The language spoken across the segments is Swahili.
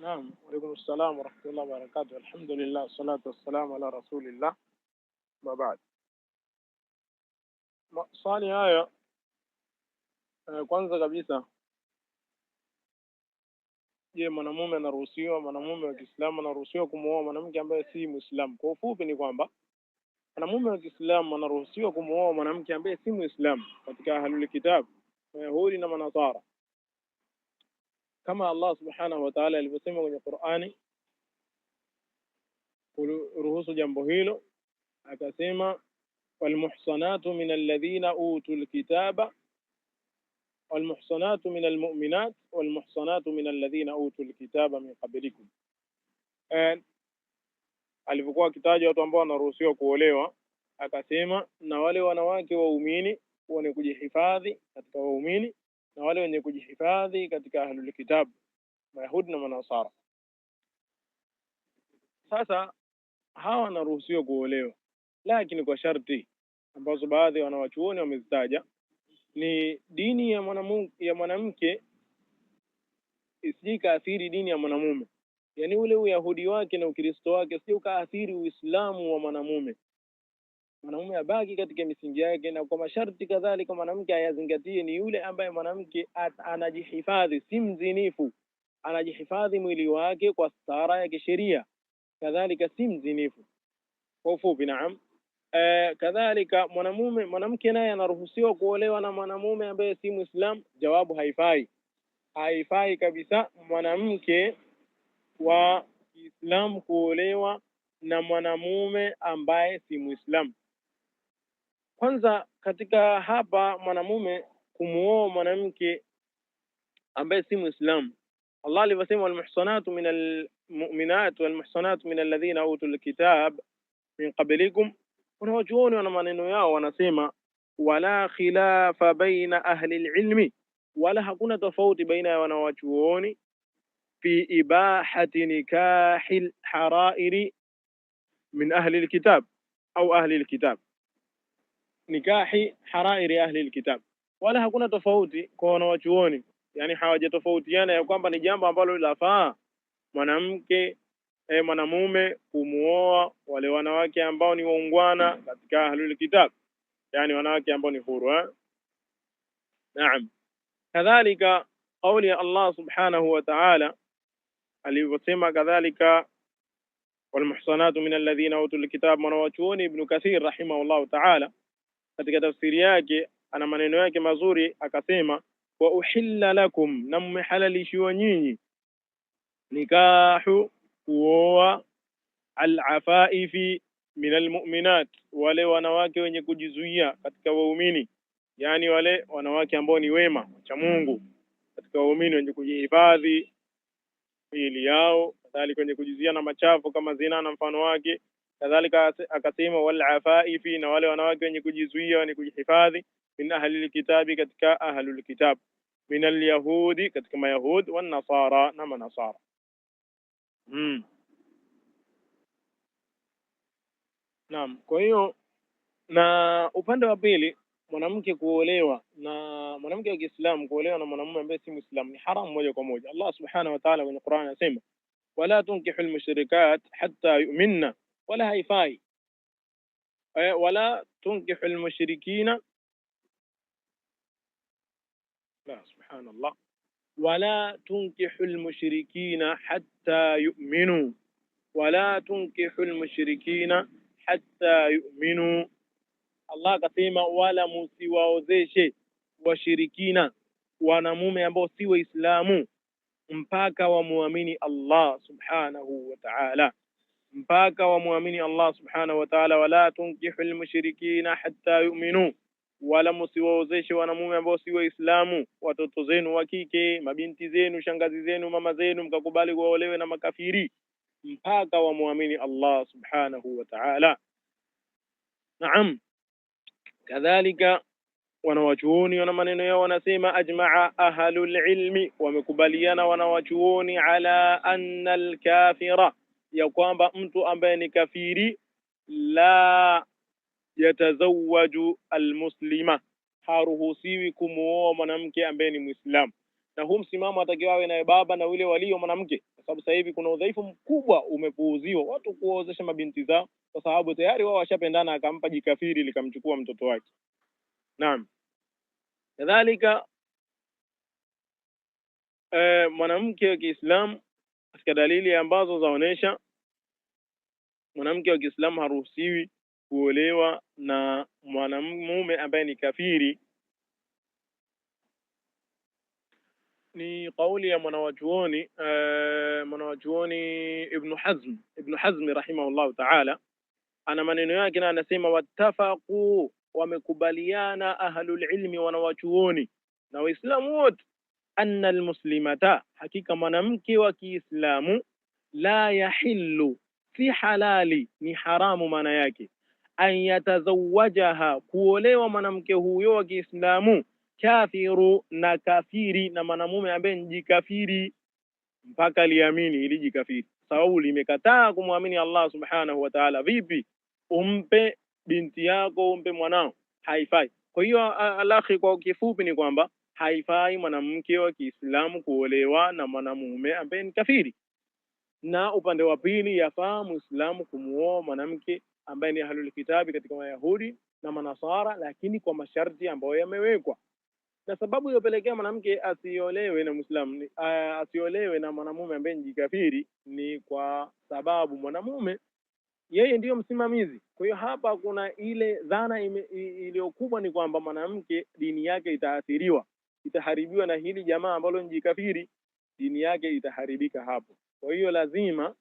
نعم، وعليكم السلام ورحمة الله وبركاته. الحمد لله والصلاة والسلام على رسول الله. ما بعد swali haya, kwanza kabisa, je, mwanamume wa Kiislamu anaruhusiwa kumuoa mwanamke ambaye si Muislamu? Kwa ufupi ni kwamba mwanamume wa Kiislamu anaruhusiwa kumuoa mwanamke ambaye si Muislamu katika ahlul kitab, Wayahudi na Manasara, kama Allah subhanahu wa ta'ala alivyosema kwenye Qur'ani kuruhusu jambo hilo, akasema والمحصنات من الذين أوتوا الكتاب والمحصنات من المؤمنات والمحصنات من الذين أوتوا الكتاب من قبلكم. Alipokuwa akitaja watu ambao wanaruhusiwa kuolewa, akasema na wale wanawake waumini wenye kujihifadhi katika waumini na wale wenye kujihifadhi katika ahlul kitab, Mayahudi na Manasara. Sasa hawa wanaruhusiwa kuolewa, lakini kwa sharti ambazo baadhi ya wanawachuoni wamezitaja. Ni dini ya mwanamke isije kaathiri dini ya mwanamume, yani ule uyahudi wake na ukristo wake sio kaathiri uislamu wa mwanamume. Mwanamume abaki katika misingi yake, na kwa masharti kadhalika mwanamke ayazingatie ni yule ambaye mwanamke anajihifadhi, si mzinifu, anajihifadhi mwili wake kwa stara ya kisheria, kadhalika si mzinifu. Kwa ufupi, naam. Kadhalika mwanamke naye anaruhusiwa kuolewa na mwanamume ambaye si Muislam? Jawabu, haifai kabisa mwanamke wa Kiislamu kuolewa na mwanamume ambaye si Muislam. Kwanza katika hapa mwanamume kumuoa mwanamke ambaye si Muislam, Allah alivyosema walmuhsanatu minal mu'minat walmuhsanatu minal ladhina utul kitab min qablikum, wanawachuoni wana maneno yao, wanasema wala khilafa baina ahli ilmi, wala hakuna tofauti baina ya wanawachuoni fi ibahati nikahil harairi min ahli alkitab au ahli alkitab, nikahi harairi ahli alkitab, wala hakuna tofauti kwa wanawachuoni, yani hawajatofautiana ya kwamba ni jambo ambalo lafaa mwanamume kumuoa wale wanawake ambao ni waungwana katika ahlul kitab, yani wanawake ambao ni huru. Naam. Kadhalika kauli ya Allah subhanahu wa ta'ala alivyosema kadhalika walmuhsanatu min alladhina utul kitab, mwanachuoni Ibn Kathir rahimahullah ta'ala katika tafsiri yake ana maneno yake mazuri, akasema wa uhilla lakum, na mmehalalishiwa nyinyi nikahu kuoa al-afaifi min al-mu'minat, wale wanawake wenye kujizuia katika waumini, yani wale wanawake ambao ni wema cha Mungu katika waumini wenye kujihifadhi miili yao, kadhalika wenye kujizuia na machafu kama zina na mfano wake. Kadhalika akasema wal afaifi, na wale wanawake wenye kujizuia wenye kujihifadhi min ahli alkitabi, katika ahlul kitab, min alyahudi, katika mayahud, wan nasara, na manasara. Naam. Kwa hiyo na upande wa pili, mwanamke kuolewa na mwanamke wa Kiislamu kuolewa na mwanamume ambaye si Muislamu ni haram moja kwa moja. Allah subhanahu wa ta'ala kwenye Qur'an anasema wala tunkihul mushrikat hatta yu'minna, wala haifai wala tunkihul mushrikina, la subhanallah, wala tunkihul mushrikina hatta yu'minu, wala tunkihul mushrikina hatta yu'minu. Allah akasema wala musiwaozeshe washirikina, wanamume ambao si Waislamu, mpaka wamuamini Allah subhanahu wa ta'ala, mpaka wamuamini Allah subhanahu wa ta'ala. Wala tunkihul mushrikina hatta yu'minu, wala musiwaozeshe wanamume ambao si Waislamu, watoto zenu wa kike, mabinti zenu, shangazi zenu, mama zenu, mkakubali kuolewe na makafiri mpaka wamuamini Allah subhanahu wa ta'ala. Naam. Kadhalika wanawachuoni wana maneno yao, wanasema ajma'a ahlul ilmi, wamekubaliana wanawachuoni ala anna al-kafira, ya kwamba mtu ambaye ni kafiri la yatazawwaju al-muslima, haruhusiwi kumuoa mwanamke ambaye ni Muislamu. Na huu msimamo atakiwa awe naye baba na yule walio mwanamke, kwa sababu sasa hivi kuna udhaifu mkubwa umepuuziwa, watu kuozesha mabinti zao kwa sababu tayari wao washapendana, akampa jikafiri likamchukua mtoto wake. Naam, kadhalika mwanamke wa Kiislamu, katika dalili ambazo zaonesha mwanamke wa Kiislamu haruhusiwi kuolewa na mwanamume ambaye ni kafiri, ni kauli ya mwanawachuoni Ibn Hazm rahimahullah ta'ala. Ana maneno yake na anasema, wattafaqu, wamekubaliana ahlul ilmi, wanawachuoni na waislamu wote, anna almuslimata, hakika mwanamke wa Kiislamu, la yahillu, fi halali, ni haramu maana yake, an yatazawajaha, kuolewa mwanamke huyo wa Kiislamu, kafiru, na kafiri, na mwanamume ambaye ni jikafiri, mpaka liamini ili jikafiri, sababu limekataa kumwamini Allah subhanahu wa ta'ala. Vipi umpe binti yako, umpe mwanao? Haifai. Kwa hiyo alakhi, kwa kifupi ni kwamba haifai mwanamke wa Kiislamu kuolewa na mwanamume ambaye ni kafiri, na upande wa pili yafaa Muislamu kumuoa mwanamke ambaye ni ahlul kitabi katika Wayahudi na Manasara, lakini kwa masharti ambayo yamewekwa. Na sababu iliyopelekea mwanamke asiolewe na Muislamu, asiolewe na mwanamume ambaye ni kafiri, ni kwa sababu mwanamume yeye ndiyo msimamizi. Kwa hiyo hapa kuna ile dhana iliyokubwa ni kwamba mwanamke dini yake itaathiriwa, itaharibiwa na hili jamaa ambalo ni kafiri, dini yake itaharibika hapo. Kwa hiyo lazima,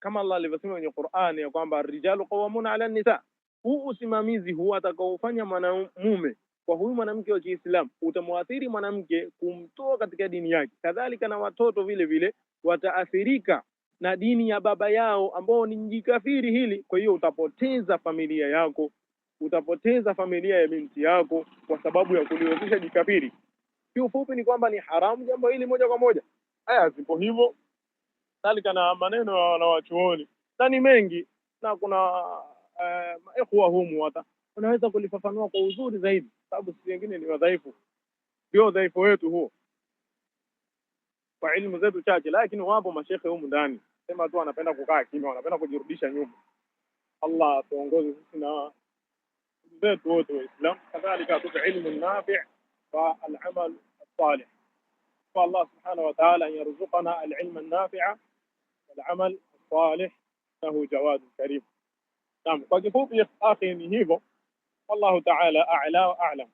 kama Allah alivyosema kwenye Qur'ani ya kwamba ar-rijalu qawwamuna 'ala an-nisa, huu usimamizi huu atakaofanya mwanamume kwa huyu mwanamke wa Kiislamu utamwathiri mwanamke kumtoa katika dini yake. Kadhalika na watoto vile vile wataathirika na dini ya baba yao ambao ni jikafiri hili. Kwa hiyo utapoteza familia yako, utapoteza familia ya binti yako kwa sababu ya kuliozesha jikafiri. Kiufupi ni kwamba ni haramu jambo hili moja kwa moja. Aya zipo hivyo, kadhalika na maneno ya wanawachuoni na ni mengi, na kuna ikhwa humu hata unaweza kulifafanua kwa uzuri zaidi, sababu sisi wengine ni wadhaifu, ndio udhaifu wetu huo kwa elimu zetu chache. Lakini wapo mashekhe humu ndani, sema tu anapenda kukaa kimya, wanapenda kujirudisha nyuma. Allah tuongoze sisi na zetu wote Waislamu, kadhalika atupe ilmu nafi' wa al-amal salih. فالله سبحانه وتعالى أن يرزقنا العلم النافع والعمل الصالح، إنه جواد كريم. نعم، kwa kifupi akhi ni hivyo. والله تعالى أعلى وأعلم.